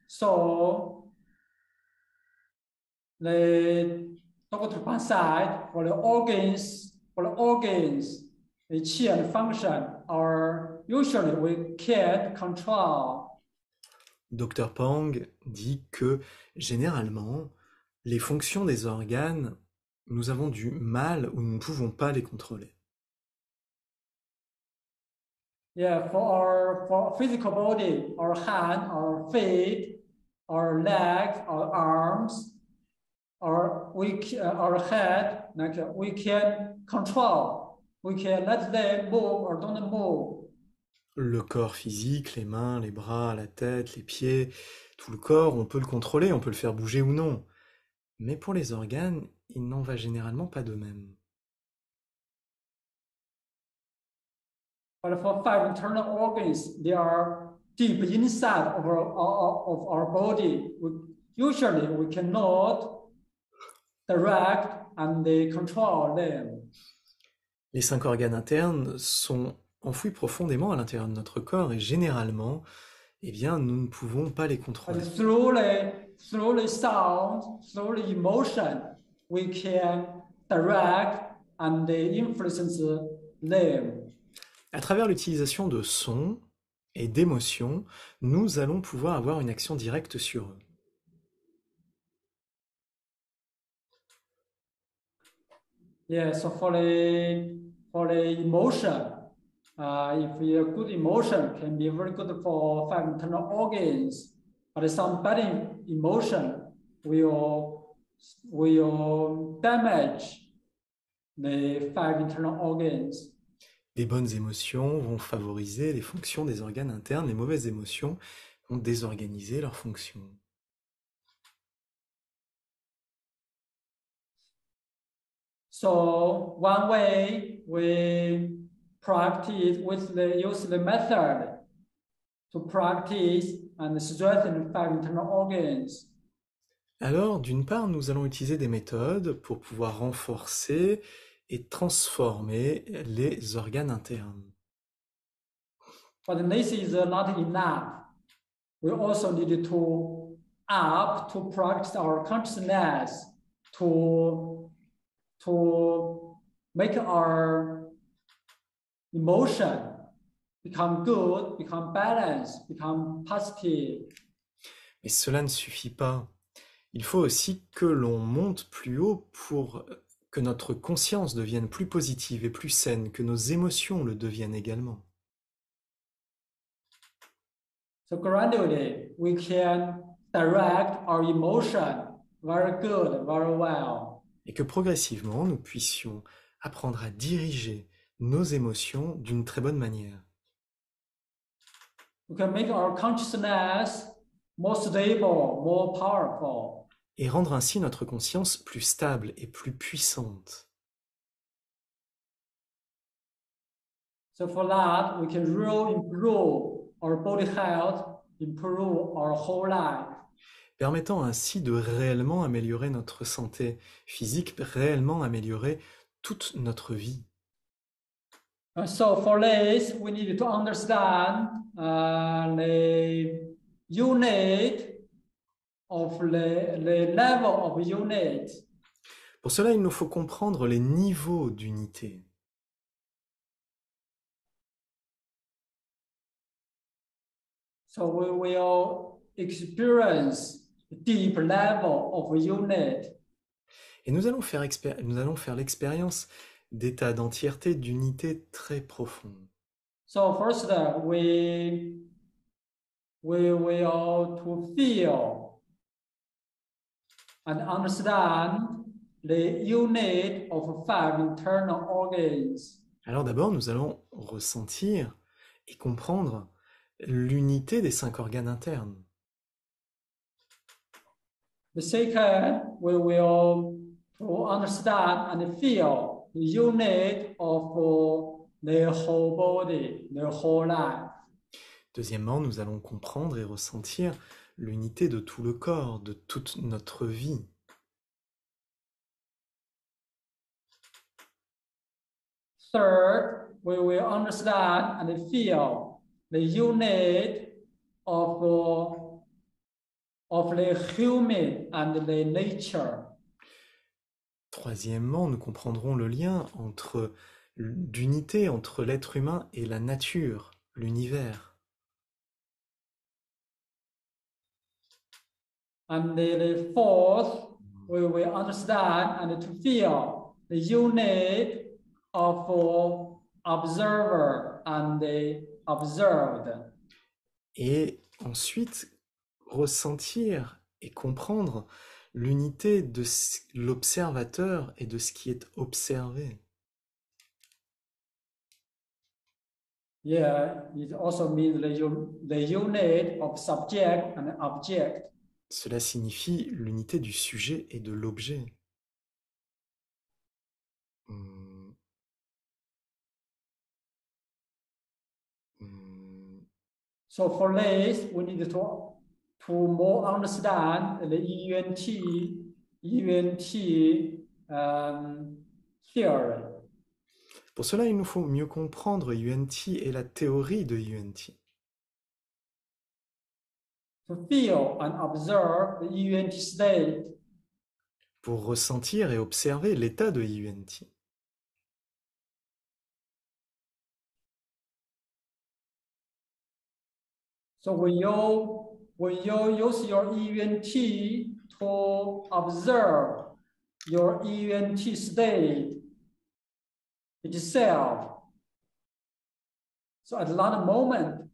So, the Dr. Pan said for the organs, the chi and function are usually we can't control. Dr Pang dit que généralement, les fonctions des organes, nous avons du mal ou nous ne pouvons pas les contrôler. Yeah, for physical body, our hand, our feet, our legs, our arms, our head, like we can control. We can let them move or don't move. Le corps physique, les mains, les bras, la tête, les pieds, tout le corps, on peut le contrôler, on peut le faire bouger ou non. Mais pour les organes, il n'en va généralement pas de même. But for five internal organs, they are deep inside of our body. Usually, we cannot direct and control them. Les 5 organes internes sont enfouis profondément à l'intérieur de notre corps et généralement, eh bien, nous ne pouvons pas les contrôler. But through the sound, through the emotion, we can direct and influence them. À travers l'utilisation de sons et d'émotions, nous allons pouvoir avoir une action directe sur eux. Yeah, so for the emotion, if we have good emotion, can be very good for five internal organs. But some bad emotion will damage the five internal organs. Les bonnes émotions vont favoriser les fonctions des organes internes, les mauvaises émotions vont désorganiser leurs fonctions. So one way we practice use the method to practice and strengthen five internal organs. Alors, d'une part, nous allons utiliser des méthodes pour pouvoir renforcer et transformer les organes internes. But this is not enough. We also need to practice our consciousness to make our emotion become good, become balanced, become positive. Mais cela ne suffit pas. Il faut aussi que l'on monte plus haut pour que notre conscience devienne plus positive et plus saine, que nos émotions le deviennent également. So gradually, we can direct our emotion very good, very well. Et que progressivement, nous puissions apprendre à diriger nos émotions d'une très bonne manière. We can make our consciousness more stable, more powerful. Et rendre ainsi notre conscience plus stable et plus puissante. So for that, we can really improve our body health, improve our whole life. Permettant ainsi de réellement améliorer notre santé physique, réellement améliorer toute notre vie. So for this, we need to understand the unit of the level of unit. Pour cela, il nous faut comprendre les niveaux d'unité. So we will experience a deep level of unit. Et nous allons faire l'expérience d'états d'entièreté, d'unité très profond. So first, we will to feel and understand the unit of 5 internal organs. Alors d'abord, nous allons ressentir et comprendre l'unité des 5 organes internes. The second, we will to understand and feel the unit of the whole body, the whole life. Deuxièmement, nous allons comprendre et ressentir l'unité de tout le corps, de toute notre vie. Third, we will understand and feel the unit of the human and the nature. Troisièmement, nous comprendrons le lien d'unité entre l'être humain et la nature, l'univers. And the fourth, we will understand and to feel the unit of observer and the observed. Et ensuite, ressentir et comprendre l'unité de l'observateur et de ce qui est observé. Yeah, it also means the unit of subject and object. Cela signifie l'unité du sujet et de l'objet. So for this, we need to more understand the EUNT theory. Pour cela, il nous faut mieux comprendre UNT et la théorie de UNT. To feel and observe the EUNT state. Pour ressentir et observer l'état de UNT. So when you use your EUNT to observe your EUNT state itself, so at that moment,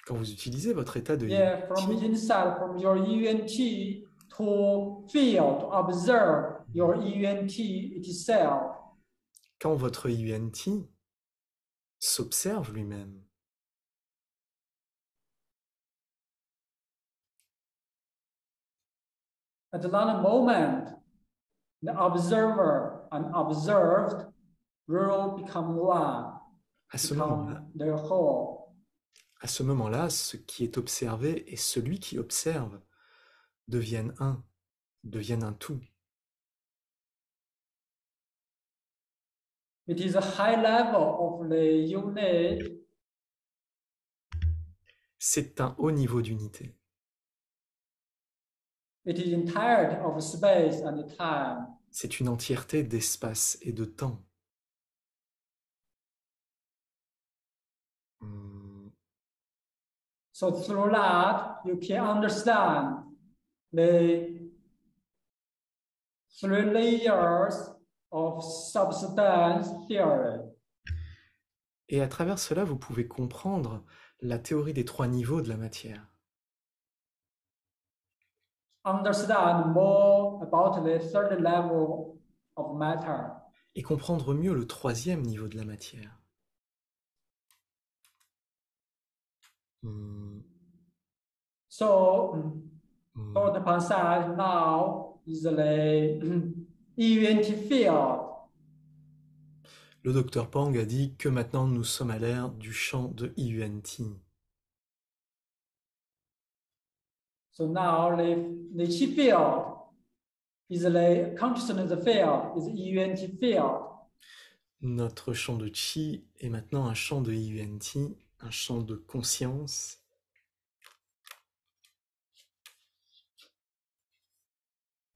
quand vous utilisez votre état de yeah, from UNT, inside, from your EUNT to feel, to observe your EUNT itself. quand votre UNT s'observe lui-même, at that moment, the observer and observed will become one, à ce become the whole. À ce moment-là, ce qui est observé et celui qui observe deviennent un tout. It is a high level of the unit. C'est un haut niveau d'unité. It is entirety of space and time. C'est une entièreté d'espace et de temps. So through that, you can understand the three layers of substance theory. Et à travers cela, vous pouvez comprendre la théorie des 3 niveaux de la matière. Understand more about the third level of matter. Et comprendre mieux le 3e niveau de la matière. So, Dr. Pansai now is the EUNT field. Le docteur Pang a dit que maintenant nous sommes à l'ère du champ de IUNT. So now the chi field is the consciousness field, is EUNT field. Notre champ de Chi est maintenant un champ de IUNT, un champ de conscience.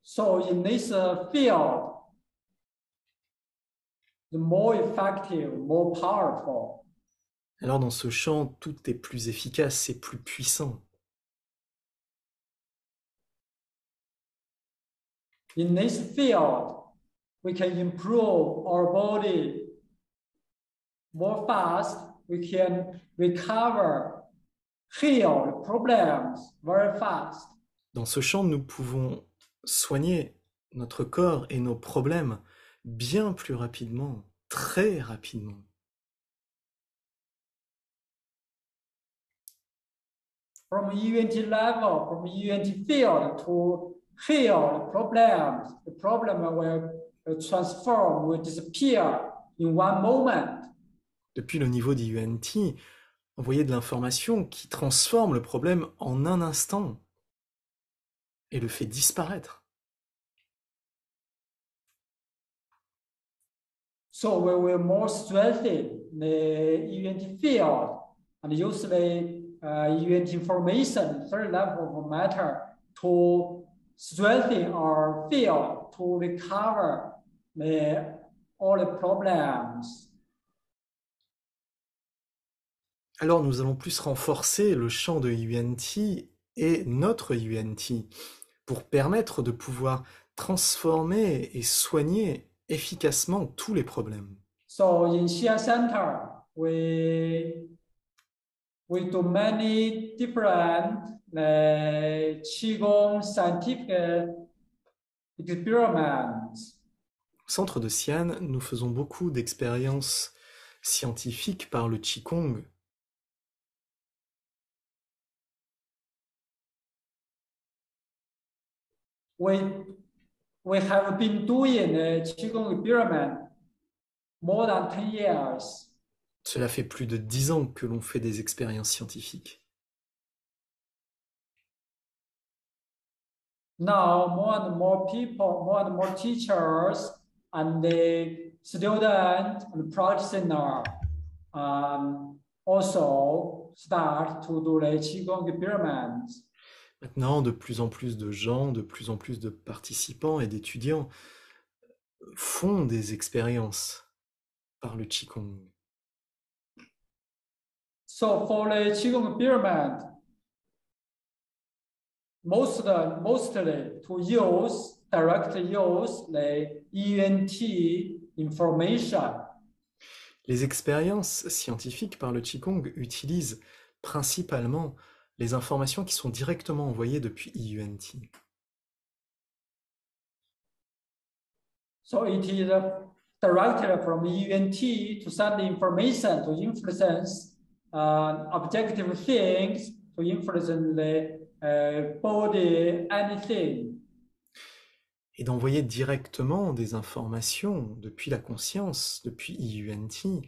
So in this field, the more effective, more powerful. Alors dans ce champ, tout est plus efficace et plus puissant. In this field, we can improve our body more fast. We can recover, heal problems very fast. Dans ce champ, nous pouvons soigner notre corps et nos problèmes bien plus rapidement, très rapidement. From EUNT level, from EUNT field to heal problems, the problem will transform, will disappear in one moment. Depuis le niveau d'IUNT, envoyer de l'information qui transforme le problème en un instant et le fait disparaître. So we will more strengthen the EUNT field and use the EUNT information, third level of matter, to strengthen our field to recover all the problems. Alors nous allons plus renforcer le champ de IUNT et notre IUNT pour permettre de pouvoir transformer et soigner efficacement tous les problèmes. So in Xia Center, we do many different Qigong scientific experiments. Au centre de Xi'an, nous faisons beaucoup d'expériences scientifiques par le Qigong. We have been doing a Qigong experiment more than 10 years. Cela fait plus de 10 ans que l'on fait des expériences scientifiques. Now, more and more people, more and more teachers and the students and practitioners also start to do the Qigong experiments. Maintenant, de plus en plus de gens, de plus en plus de participants et d'étudiants font des expériences par le Qigong. So for the Qigong experiment, mostly to directly use the EUNT information. Les expériences scientifiques par le Qigong utilisent principalement les informations qui sont directement envoyées depuis IUNT. So it is directed from EUNT to send the information to influence objective things, to influence the body, anything. Et d'envoyer directement des informations depuis la conscience, depuis IUNT,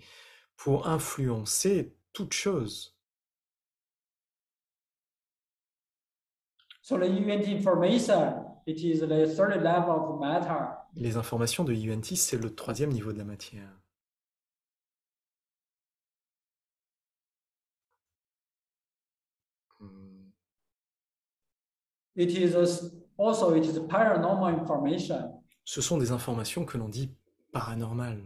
pour influencer toute chose. So the EUNT information, it is the third level of matter. Les informations de IUNT, c'est le 3e niveau de la matière. it is also it is paranormal information. Ce sont des informations que l'on dit paranormales.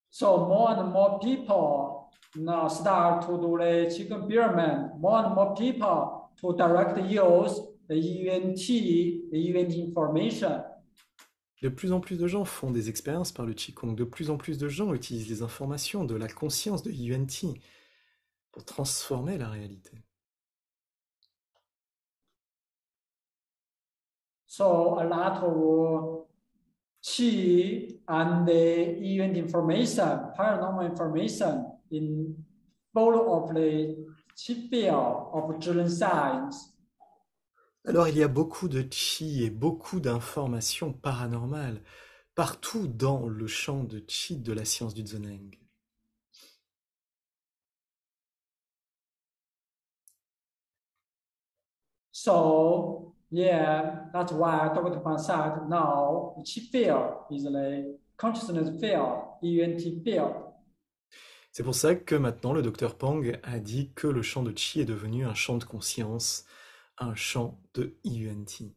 So more and more people now start to do the qigong experiment. More and more people to direct use the ENT information. De plus en plus de gens font des expériences par le Qigong. De plus en plus de gens utilisent les informations de la conscience de Yuan-Ti pour transformer la réalité. So a lot of qi and the event information, paranormal information in full of the qi field of Zhiren science. Alors il y a beaucoup de Qi et beaucoup d'informations paranormales partout dans le champ de Qi de la science du Zheneng. So yeah, that's why Dr. Pan said now the qi field is the consciousness field, ENT field. C'est pour ça que maintenant le docteur Pang a dit que le champ de Qi est devenu un champ de conscience, un champ de Yuan-Ti.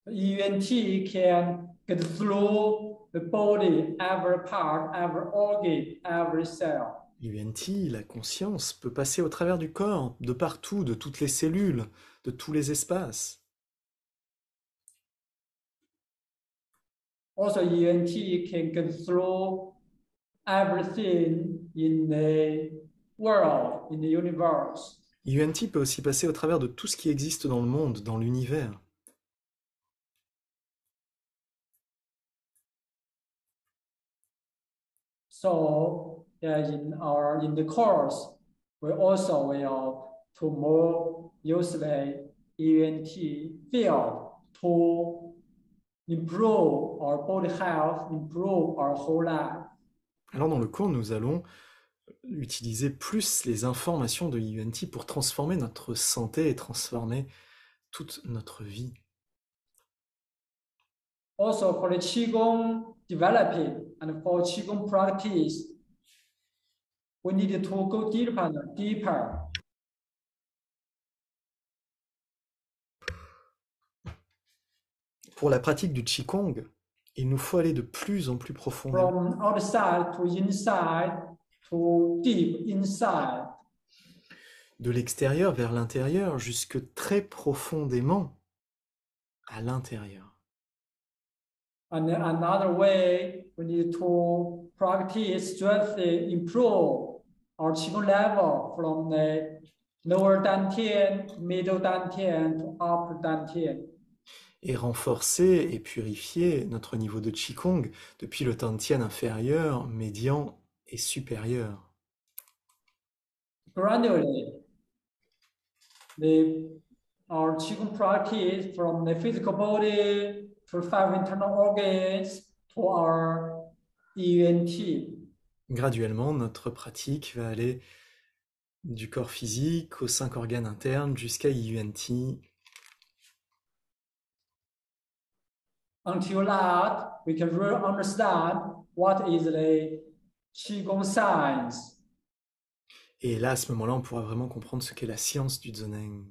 ENT can get through the body, every part, every organ, every cell. Yuan-Ti, la conscience, peut passer au travers du corps, de partout, de toutes les cellules, de tous les espaces. Also, ENT can get through everything in the world, in the universe. Yuan-Ti peut aussi passer au travers de tout ce qui existe dans le monde, dans l'univers. So, in the course, we also will to more use the ENT field to improve our body health, improve our whole life. Alors dans le cours, nous allons utiliser plus les informations de Yuan-Ti pour transformer notre santé et transformer toute notre vie. Also, for the Qigong developing and for Qigong practice, we need to go deeper and deeper. Pour la pratique du Qigong, il nous faut aller de plus en plus profondément. From outside to inside to deep inside. De l'extérieur vers l'intérieur, jusque très profondément à l'intérieur. And another way, we need to practice, strengthen, improve our Qigong level from the lower Dantian, middle Dantian to upper Dantian. Et renforcer et purifier notre niveau de Qigong depuis le Tantien inférieur, médian et supérieur. Gradually, our Qigong practice from the physical body to 5 internal organs to our ENT. Graduellement, notre pratique va aller du corps physique aux 5 organes internes jusqu'à Yuan-Ti. Until that, we can really understand what is the Qigong science. Et là, à ce moment-là, on pourra vraiment comprendre ce qu'est la science du Zheneng.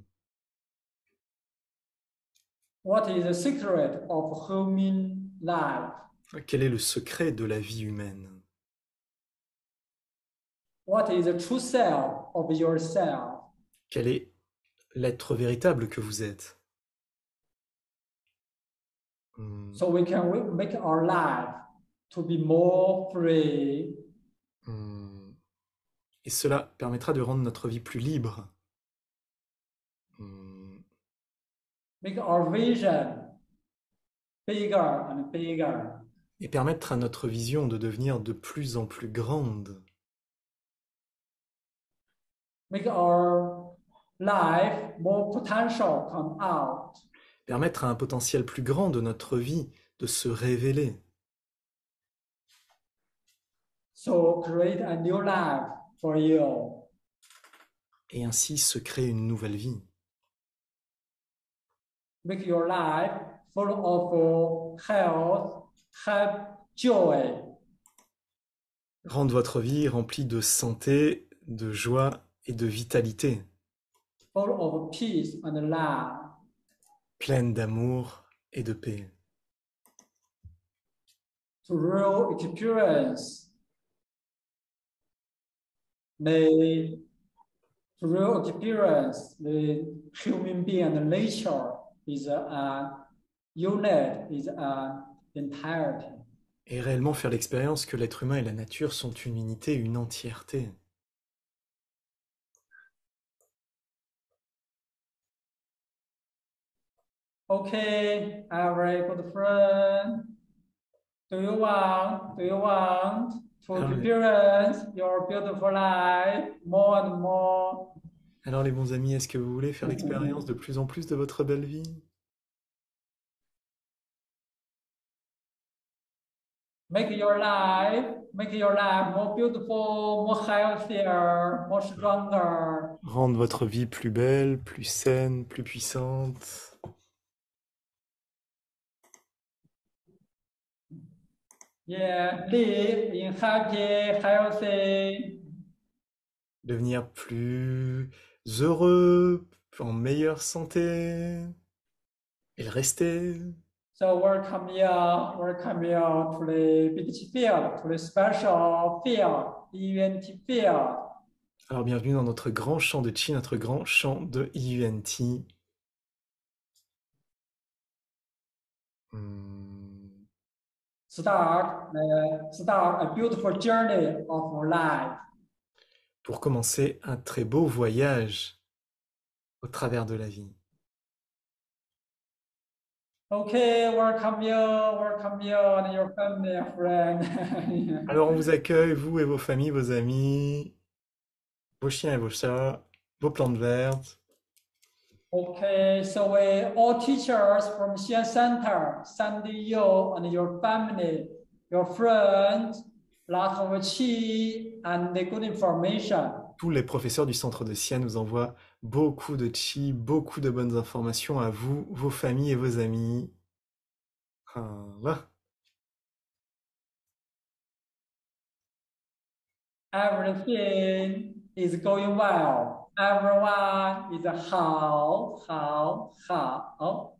What is the secret of human life? Quel est le secret de la vie humaine? What is the true self of yourself? Quel est l'être véritable que vous êtes? So we can make our life to be more free. Et cela permettra de rendre notre vie plus libre. Make our vision bigger and bigger. Et permettre à notre vision de devenir de plus en plus grande. Make our life more potential come out. Permettre à un potentiel plus grand de notre vie de se révéler. So create a new life for you. Et ainsi se créer une nouvelle vie. Make your life full of health, joy. Rendre votre vie remplie de santé, de joie et de vitalité, full of peace and love. pleine d'amour et de paix. To real experience the human being and nature is a unit, is an entirety. Et réellement faire l'expérience que l'être humain et la nature sont une unité, une entièreté. Okay, every good friend. Do you want to experience your beautiful life more and more? Alors les bons amis, est-ce que vous voulez faire l'expérience de plus en plus de votre belle vie? Make your life more beautiful, more healthier, more stronger. Rendre votre vie plus belle, plus saine, plus puissante. Yeah, live in happy, healthy. Devenir plus heureux, en meilleure santé. Et le rester. So welcome you to the beach field, to the special field, event field. Alors bienvenue dans notre grand champ de chi, notre grand champ de IUNT. Start a beautiful journey of life. Pour commencer un très beau voyage au travers de la vie. Okay, welcome you and your family and friends. Alors on vous accueille, vous et vos familles, vos amis, vos chiens et vos chats, vos plantes vertes. Okay, so all teachers from Xian Center send you and your family, your friends, lot of chi and the good information. Tous les professeurs du centre de Xi'an nous envoient beaucoup de chi, beaucoup de bonnes informations à vous, vos familles et vos amis. Voilà. Everything is going well. Everyone is 好.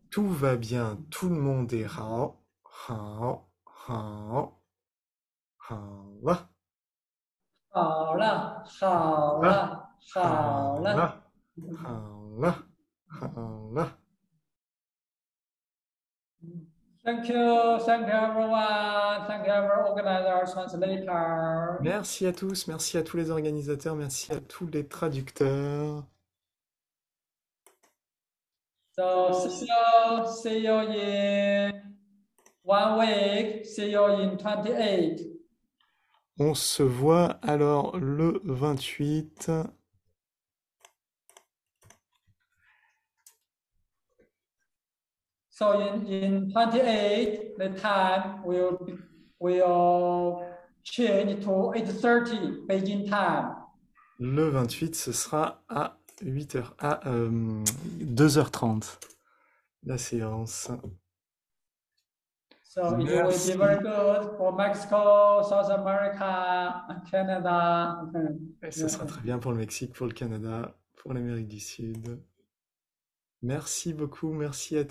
Tout va bien, tout le monde est hao, hao, hao, hao, là. 好了，好了，好了。好了，好了。Thank you everyone. Thank you every organizer, translator. Merci à tous les organisateurs, merci à tous les traducteurs. So see you in 1 week. See you in 28. On se voit alors le 28. So in 28, the time will change to 8:30 Beijing time. Le 28, ce sera à 8h, à 2h30, la séance. So it will be very good for Mexico, South America, Canada. Et ce sera très bien pour le Mexique, pour le Canada, pour l'Amérique du Sud. Merci beaucoup, merci à tous.